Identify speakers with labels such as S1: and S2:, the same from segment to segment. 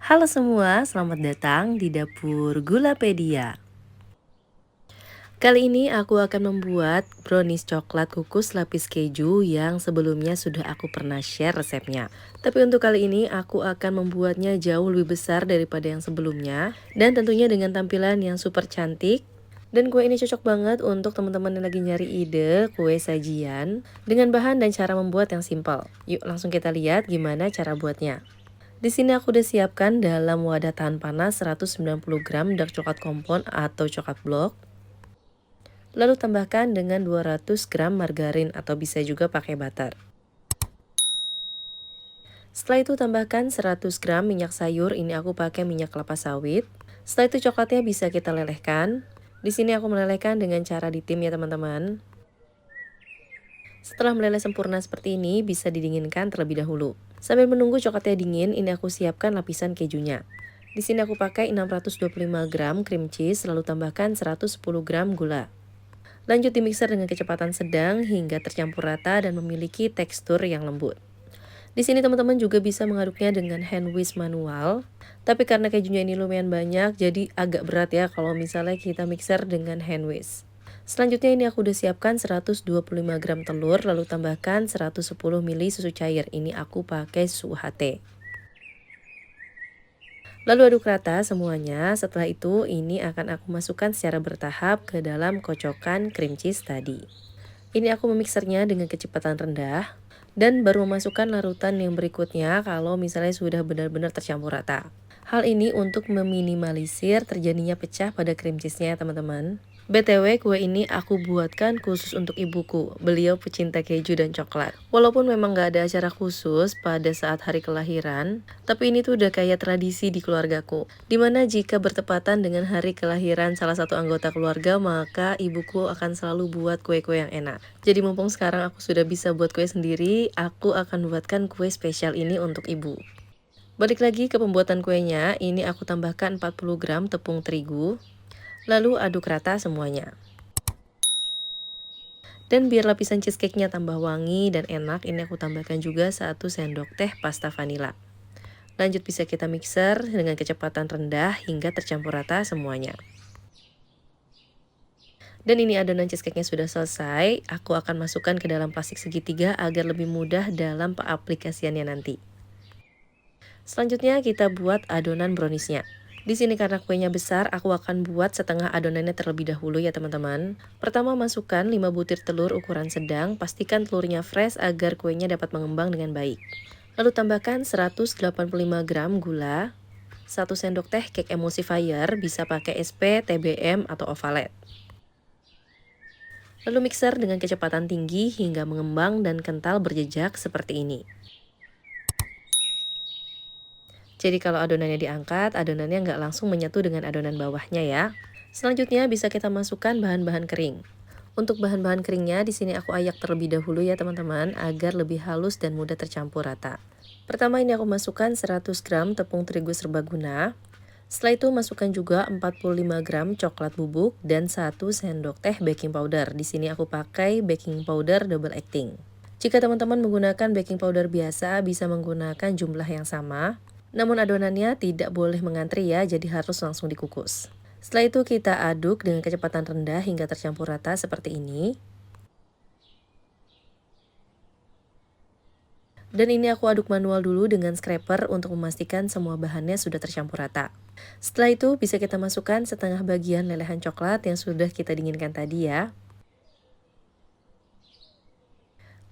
S1: Halo semua, selamat datang di dapur Gulapedia. Kali ini aku akan membuat brownies coklat kukus lapis keju yang sebelumnya sudah aku pernah share resepnya. Tapi untuk kali ini aku akan membuatnya jauh lebih besar daripada yang sebelumnya dan tentunya dengan tampilan yang super cantik. Dan kue ini cocok banget untuk teman-teman yang lagi nyari ide kue sajian dengan bahan dan cara membuat yang simpel. Yuk langsung kita lihat gimana cara buatnya. Di sini aku udah siapkan dalam wadah tahan panas 190 gram dark coklat kompon atau coklat blok. Lalu tambahkan dengan 200 gram margarin atau bisa juga pakai butter. Setelah itu tambahkan 100 gram minyak sayur, ini aku pakai minyak kelapa sawit. Setelah itu coklatnya bisa kita lelehkan. Di sini aku melelehkan dengan cara ditim ya teman-teman. Setelah meleleh sempurna seperti ini, bisa didinginkan terlebih dahulu. Sambil menunggu coklatnya dingin, ini aku siapkan lapisan kejunya. Di sini aku pakai 625 gram cream cheese, lalu tambahkan 110 gram gula. Lanjut dimixer dengan kecepatan sedang hingga tercampur rata dan memiliki tekstur yang lembut. Di sini teman-teman juga bisa mengaduknya dengan hand whisk manual. Tapi karena kejunya ini lumayan banyak, jadi agak berat ya kalau misalnya kita mixer dengan hand whisk. Selanjutnya ini aku udah siapkan 125 gram telur, lalu tambahkan 110 ml susu cair. Ini aku pakai susu UHT. Lalu aduk rata semuanya. Setelah itu ini akan aku masukkan secara bertahap ke dalam kocokan cream cheese tadi. Ini aku memixernya dengan kecepatan rendah dan baru memasukkan larutan yang berikutnya kalau misalnya sudah benar-benar tercampur rata. Hal ini untuk meminimalisir terjadinya pecah pada cream cheese-nya ya teman-teman. BTW kue ini aku buatkan khusus untuk ibuku, beliau pecinta keju dan coklat. Walaupun memang gak ada acara khusus pada saat hari kelahiran, tapi ini tuh udah kayak tradisi di keluargaku. Dimana jika bertepatan dengan hari kelahiran salah satu anggota keluarga, maka ibuku akan selalu buat kue-kue yang enak. Jadi mumpung sekarang aku sudah bisa buat kue sendiri, aku akan buatkan kue spesial ini untuk ibu. Balik lagi ke pembuatan kuenya, ini aku tambahkan 40 gram tepung terigu. Lalu aduk rata semuanya. Dan biar lapisan cheesecake-nya tambah wangi dan enak, ini aku tambahkan juga 1 sendok teh pasta vanila. Lanjut bisa kita mixer dengan kecepatan rendah hingga tercampur rata semuanya. Dan ini adonan cheesecake-nya sudah selesai, aku akan masukkan ke dalam plastik segitiga agar lebih mudah dalam pengaplikasiannya nanti. Selanjutnya kita buat adonan brownies-nya. Di sini karena kuenya besar, aku akan buat setengah adonannya terlebih dahulu ya teman-teman. Pertama masukkan 5 butir telur ukuran sedang, pastikan telurnya fresh agar kuenya dapat mengembang dengan baik. Lalu tambahkan 185 gram gula, 1 sendok teh cake emulsifier, bisa pakai SP, TBM, atau ovalet. Lalu mixer dengan kecepatan tinggi hingga mengembang dan kental berjejak seperti ini. Jadi kalau adonannya diangkat, adonannya nggak langsung menyatu dengan adonan bawahnya ya. Selanjutnya bisa kita masukkan bahan-bahan kering. Untuk bahan-bahan keringnya di sini aku ayak terlebih dahulu ya teman-teman agar lebih halus dan mudah tercampur rata. Pertama ini aku masukkan 100 gram tepung terigu serbaguna. Setelah itu masukkan juga 45 gram coklat bubuk dan 1 sendok teh baking powder. Di sini aku pakai baking powder double acting. Jika teman-teman menggunakan baking powder biasa, bisa menggunakan jumlah yang sama. Namun adonannya tidak boleh mengantri ya, jadi harus langsung dikukus. Setelah itu kita aduk dengan kecepatan rendah hingga tercampur rata seperti ini. Dan ini aku aduk manual dulu dengan scraper untuk memastikan semua bahannya sudah tercampur rata. Setelah itu bisa kita masukkan setengah bagian lelehan coklat yang sudah kita dinginkan tadi ya.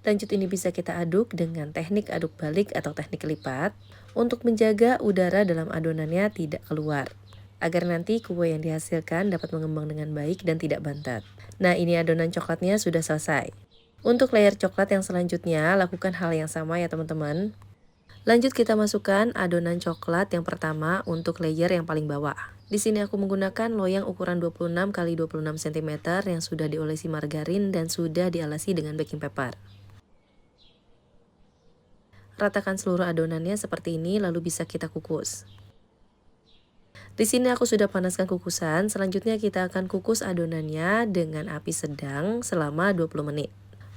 S1: Lanjut ini bisa kita aduk dengan teknik aduk balik atau teknik lipat untuk menjaga udara dalam adonannya tidak keluar, agar nanti kue yang dihasilkan dapat mengembang dengan baik dan tidak bantat. Nah ini adonan coklatnya sudah selesai. Untuk layer coklat yang selanjutnya lakukan hal yang sama ya teman-teman. Lanjut kita masukkan adonan coklat yang pertama untuk layer yang paling bawah. Di sini aku menggunakan loyang ukuran 26 x 26 cm yang sudah diolesi margarin dan sudah dialasi dengan baking paper. Ratakan seluruh adonannya seperti ini lalu bisa kita kukus. Di sini aku sudah panaskan kukusan, selanjutnya kita akan kukus adonannya dengan api sedang selama 20 menit.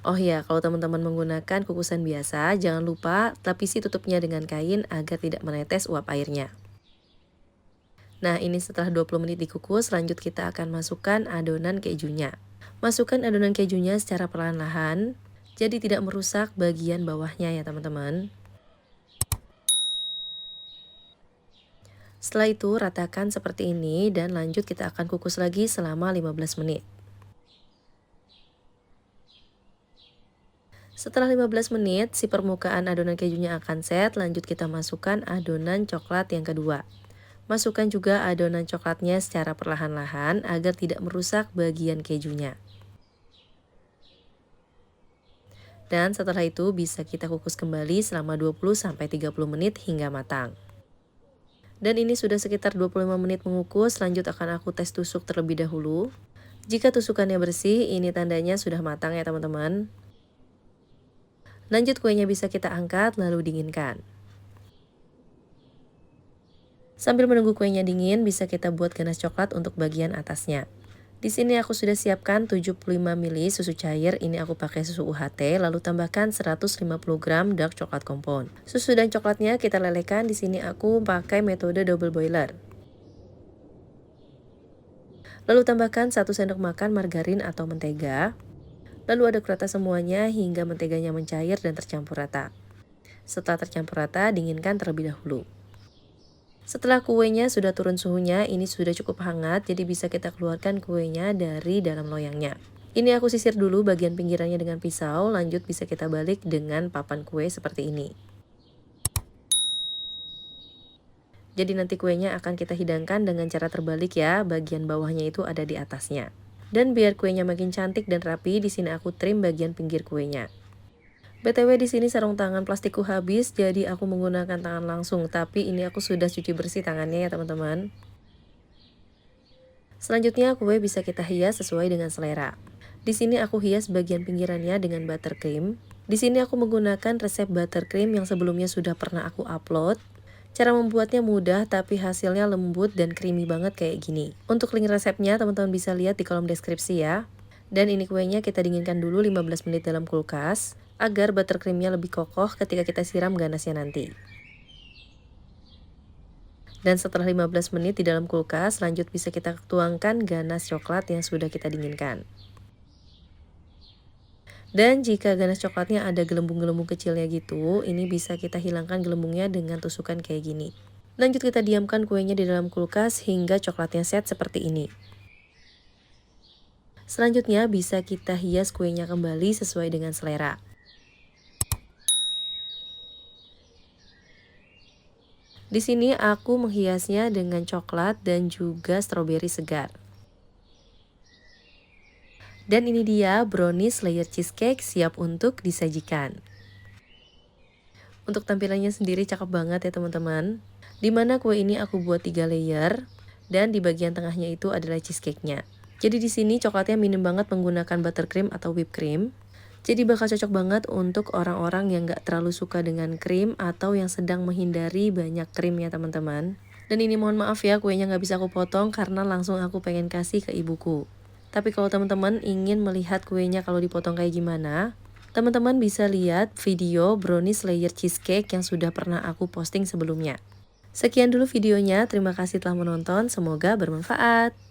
S1: Oh ya, kalau teman-teman menggunakan kukusan biasa, jangan lupa lapisi tutupnya dengan kain agar tidak menetes uap airnya. Nah, ini setelah 20 menit dikukus, lanjut kita akan masukkan adonan kejunya. Masukkan adonan kejunya secara perlahan-lahan, jadi tidak merusak bagian bawahnya ya teman-teman. Setelah itu ratakan seperti ini dan lanjut kita akan kukus lagi selama 15 menit. Setelah 15 menit, si permukaan adonan kejunya akan set, lanjut kita masukkan adonan coklat yang kedua. Masukkan juga adonan coklatnya secara perlahan-lahan agar tidak merusak bagian kejunya. Dan setelah itu bisa kita kukus kembali selama 20-30 menit hingga matang. Dan ini sudah sekitar 25 menit mengukus, lanjut akan aku tes tusuk terlebih dahulu. Jika tusukannya bersih, ini tandanya sudah matang ya teman-teman. Lanjut kuenya bisa kita angkat lalu dinginkan. Sambil menunggu kuenya dingin, bisa kita buat ganas coklat untuk bagian atasnya. Di sini aku sudah siapkan 75 ml susu cair, ini aku pakai susu UHT, lalu tambahkan 150 gram dark coklat compound. Susu dan coklatnya kita lelehkan, di sini aku pakai metode double boiler. Lalu tambahkan 1 sendok makan margarin atau mentega. Lalu aduk rata semuanya hingga menteganya mencair dan tercampur rata. Setelah tercampur rata, dinginkan terlebih dahulu. Setelah kuenya sudah turun suhunya, ini sudah cukup hangat, jadi bisa kita keluarkan kuenya dari dalam loyangnya. Ini aku sisir dulu bagian pinggirannya dengan pisau, lanjut bisa kita balik dengan papan kue seperti ini. Jadi nanti kuenya akan kita hidangkan dengan cara terbalik ya, bagian bawahnya itu ada di atasnya. Dan biar kuenya makin cantik dan rapi, di sini aku trim bagian pinggir kuenya. BTW di sini sarung tangan plastikku habis, jadi aku menggunakan tangan langsung, tapi ini aku sudah cuci bersih tangannya ya teman-teman. Selanjutnya kue bisa kita hias sesuai dengan selera. Di sini aku hias bagian pinggirannya dengan buttercream. Di sini aku menggunakan resep buttercream yang sebelumnya sudah pernah aku upload. Cara membuatnya mudah tapi hasilnya lembut dan creamy banget kayak gini. Untuk link resepnya teman-teman bisa lihat di kolom deskripsi ya. Dan ini kuenya kita dinginkan dulu 15 menit dalam kulkas agar buttercreamnya lebih kokoh ketika kita siram ganasnya nanti. Dan setelah 15 menit di dalam kulkas, lanjut bisa kita tuangkan ganas coklat yang sudah kita dinginkan. Dan jika ganas coklatnya ada gelembung-gelembung kecilnya gitu, ini bisa kita hilangkan gelembungnya dengan tusukan kayak gini. Lanjut kita diamkan kuenya di dalam kulkas hingga coklatnya set seperti ini. Selanjutnya bisa kita hias kuenya kembali sesuai dengan selera. Di sini aku menghiasnya dengan coklat dan juga stroberi segar. Dan ini dia brownies layer cheesecake siap untuk disajikan. Untuk tampilannya sendiri cakep banget ya teman-teman. Dimana kue ini aku buat 3 layer dan di bagian tengahnya itu adalah cheesecake-nya. Jadi di sini coklatnya minim banget menggunakan buttercream atau whipped cream. Jadi bakal cocok banget untuk orang-orang yang gak terlalu suka dengan krim atau yang sedang menghindari banyak krim ya teman-teman. Dan ini mohon maaf ya kuenya gak bisa aku potong karena langsung aku pengen kasih ke ibuku. Tapi kalau teman-teman ingin melihat kuenya kalau dipotong kayak gimana, teman-teman bisa lihat video brownies layer cheesecake yang sudah pernah aku posting sebelumnya. Sekian dulu videonya, terima kasih telah menonton, semoga bermanfaat.